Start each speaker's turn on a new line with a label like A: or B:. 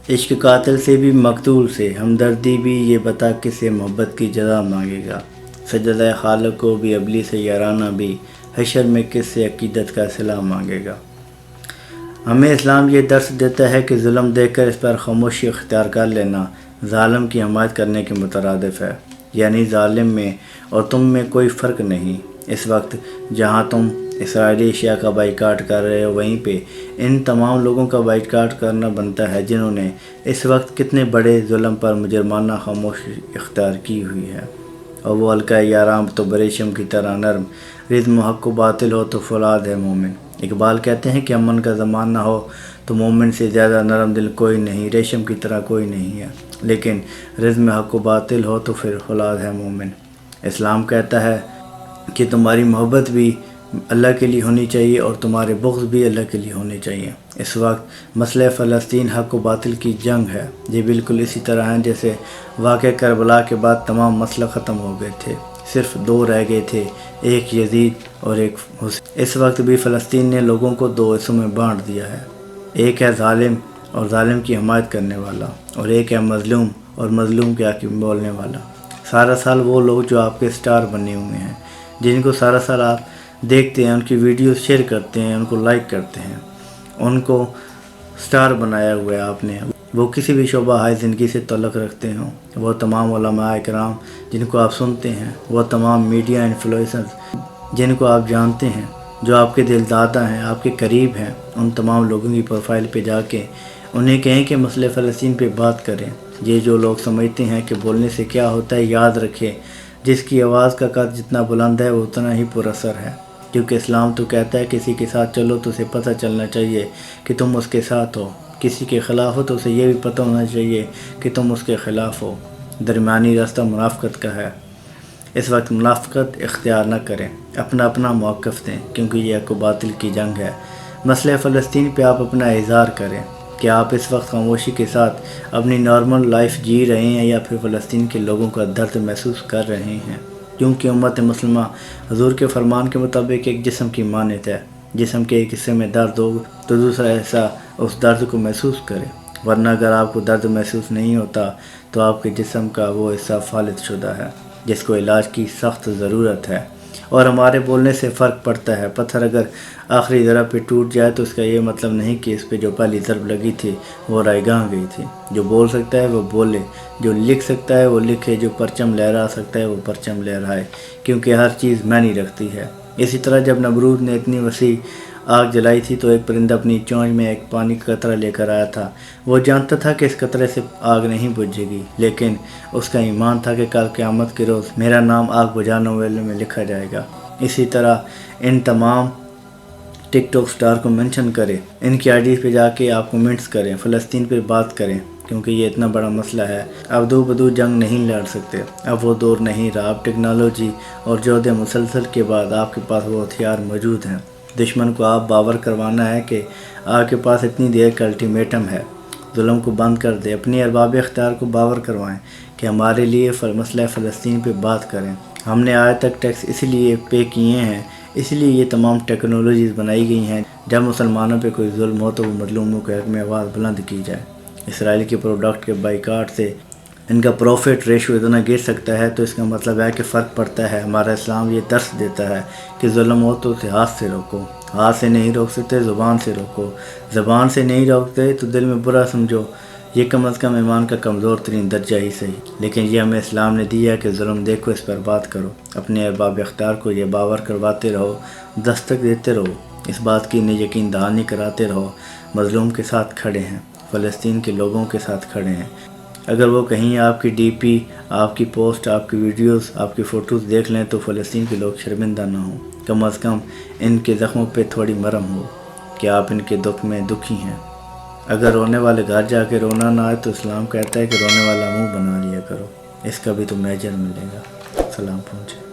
A: عشق قاتل سے بھی مقتول سے ہمدردی بھی، یہ بتا کس سے محبت کی جزا مانگے گا۔ سجدہ خالق کو بھی ابلیس یارانہ بھی، حشر میں کس سے عقیدت کا صلہ مانگے گا۔ ہمیں اسلام یہ درس دیتا ہے کہ ظلم دیکھ کر اس پر خاموشی اختیار کر لینا ظالم کی حمایت کرنے کے مترادف ہے، یعنی ظالم میں اور تم میں کوئی فرق نہیں۔ اس وقت جہاں تم اسرائیلی اشیاء کا بائیکاٹ کر رہے ہو، وہیں پہ ان تمام لوگوں کا بائیکاٹ کرنا بنتا ہے جنہوں نے اس وقت کتنے بڑے ظلم پر مجرمانہ خاموشی اختیار کی ہوئی ہے۔ اور وہ حلقہ یارام تو بریشم کی طرح نرم، رزم حق و باطل ہو تو فولاد ہے مومن۔ اقبال کہتے ہیں کہ امن کا زمان نہ ہو تو مومن سے زیادہ نرم دل کوئی نہیں، ریشم کی طرح کوئی نہیں ہے، لیکن رزم حق و باطل ہو تو پھر فولاد ہے مومن۔ اسلام کہتا ہے کہ تمہاری محبت بھی اللہ کے لیے ہونی چاہیے اور تمہارے بغض بھی اللہ کے لیے ہونے چاہیے۔ اس وقت مسئلہ فلسطین حق و باطل کی جنگ ہے۔ یہ بالکل اسی طرح ہیں جیسے واقعہ کربلا کے بعد تمام مسئلہ ختم ہو گئے تھے، صرف دو رہ گئے تھے، ایک یزید اور ایک حسین۔ اس وقت بھی فلسطین نے لوگوں کو دو حصوں میں بانٹ دیا ہے، ایک ہے ظالم اور ظالم کی حمایت کرنے والا، اور ایک ہے مظلوم اور مظلوم کے حق میں بولنے والا۔ سارا سال وہ لوگ جو آپ کے سٹار بنے ہوئے ہیں، جن کو سارا سال آپ دیکھتے ہیں، ان کی ویڈیوز شیئر کرتے ہیں، ان کو لائک کرتے ہیں، ان کو سٹار بنایا ہوا ہے آپ نے، وہ کسی بھی شعبہ ہائے زندگی سے تعلق رکھتے ہوں، وہ تمام علماء اکرام جن کو آپ سنتے ہیں، وہ تمام میڈیا انفلوئنسرز جن کو آپ جانتے ہیں، جو آپ کے دل دادا ہیں، آپ کے قریب ہیں، ان تمام لوگوں کی پروفائل پہ جا کے انہیں کہیں کہ مسئلہ فلسطین پہ بات کریں۔ یہ جو لوگ سمجھتے ہیں کہ بولنے سے کیا ہوتا ہے، یاد رکھیں جس کی آواز کا قد جتنا بلند ہے وہ اتنا ہی پر اثر ہے، کیونکہ اسلام تو کہتا ہے کسی کے ساتھ چلو تو اسے پتہ چلنا چاہیے کہ تم اس کے ساتھ ہو، کسی کے خلاف ہو تو اسے یہ بھی پتہ ہونا چاہیے کہ تم اس کے خلاف ہو۔ درمیانی راستہ منافقت کا ہے۔ اس وقت منافقت اختیار نہ کریں، اپنا اپنا موقف دیں، کیونکہ یہ حق و باطل کی جنگ ہے۔ مسئلہ فلسطین پہ آپ اپنا اظہار کریں کہ آپ اس وقت خاموشی کے ساتھ اپنی نارمل لائف جی رہے ہیں یا پھر فلسطین کے لوگوں کا درد محسوس کر رہے ہیں، کیونکہ امت مسلمہ حضور کے فرمان کے مطابق ایک جسم کی مانند ہے، جسم کے ایک حصے میں درد ہو تو دوسرا حصہ اس درد کو محسوس کرے، ورنہ اگر آپ کو درد محسوس نہیں ہوتا تو آپ کے جسم کا وہ حصہ فالج شدہ ہے جس کو علاج کی سخت ضرورت ہے۔ اور ہمارے بولنے سے فرق پڑتا ہے۔ پتھر اگر آخری ضرب پہ ٹوٹ جائے تو اس کا یہ مطلب نہیں کہ اس پہ جو پہلی ضرب لگی تھی وہ رائیگاں گئی تھی۔ جو بول سکتا ہے وہ بولے، جو لکھ سکتا ہے وہ لکھے، جو پرچم لہرا سکتا ہے وہ پرچم لہرائے، کیونکہ ہر چیز معنی رکھتی ہے۔ اسی طرح جب نمرود نے اتنی وسیع آگ جلائی تھی تو ایک پرندہ اپنی چونچ میں ایک پانی کا قطرہ لے کر آیا تھا۔ وہ جانتا تھا کہ اس قطرے سے آگ نہیں بجھے گی، لیکن اس کا ایمان تھا کہ کل قیامت کے روز میرا نام آگ بجھانے والے میں لکھا جائے گا۔ اسی طرح ان تمام ٹک ٹاک سٹار کو منشن کریں، ان کی آئی ڈی پہ جا کے آپ کومنٹس کریں، فلسطین پہ بات کریں، کیونکہ یہ اتنا بڑا مسئلہ ہے۔ اب دو بدو جنگ نہیں لڑ سکتے، اب وہ دور نہیں رہا۔ اب ٹیکنالوجی اور جہد مسلسل کے بعد آپ کے پاس وہ ہتھیار موجود ہیں۔ دشمن کو آپ باور کروانا ہے کہ آپ کے پاس اتنی دیر کا الٹیمیٹم ہے، ظلم کو بند کر دے۔ اپنی ارباب اختیار کو باور کروائیں کہ ہمارے لیے مسئلہ فلسطین پہ بات کریں۔ ہم نے آج تک ٹیکس اس لیے پے کیے ہیں، اس لیے یہ تمام ٹیکنالوجیز بنائی گئی ہیں، جب مسلمانوں پہ کوئی ظلم ہو تو وہ مظلوموں کے حق میں آواز بلند کی جائے۔ اسرائیل کے پروڈکٹ کے بائیکاٹ سے ان کا پروفٹ ریشو اتنا گر سکتا ہے تو اس کا مطلب ہے کہ فرق پڑتا ہے۔ ہمارا اسلام یہ درس دیتا ہے کہ ظلم ہو تو اسے ہاتھ سے روکو، ہاتھ سے نہیں روک سکتے زبان سے روکو، زبان سے نہیں روکتے تو دل میں برا سمجھو، یہ کم از کم ایمان کا کمزور ترین درجہ ہی صحیح، لیکن یہ ہمیں اسلام نے دیا ہے کہ ظلم دیکھو اس پر بات کرو۔ اپنے ارباب اختیار کو یہ باور کرواتے رہو، دستک دیتے رہو، اس بات کی انہیں یقین دہانی کراتے رہو، مظلوم کے ساتھ کھڑے ہیں، فلسطین کے لوگوں کے ساتھ کھڑے ہیں۔ اگر وہ کہیں آپ کی ڈی پی، آپ کی پوسٹ، آپ کی ویڈیوز، آپ کی فوٹوز دیکھ لیں تو فلسطین کے لوگ شرمندہ نہ ہوں، کم از کم ان کے زخموں پہ تھوڑی مرہم ہو کہ آپ ان کے دکھ میں دکھی ہیں۔ اگر رونے والے گھر جا کے رونا نہ آئے تو اسلام کہتا ہے کہ رونے والا منہ بنا لیا کرو، اس کا بھی تمہیں اجر ملے گا۔ سلام پہنچے۔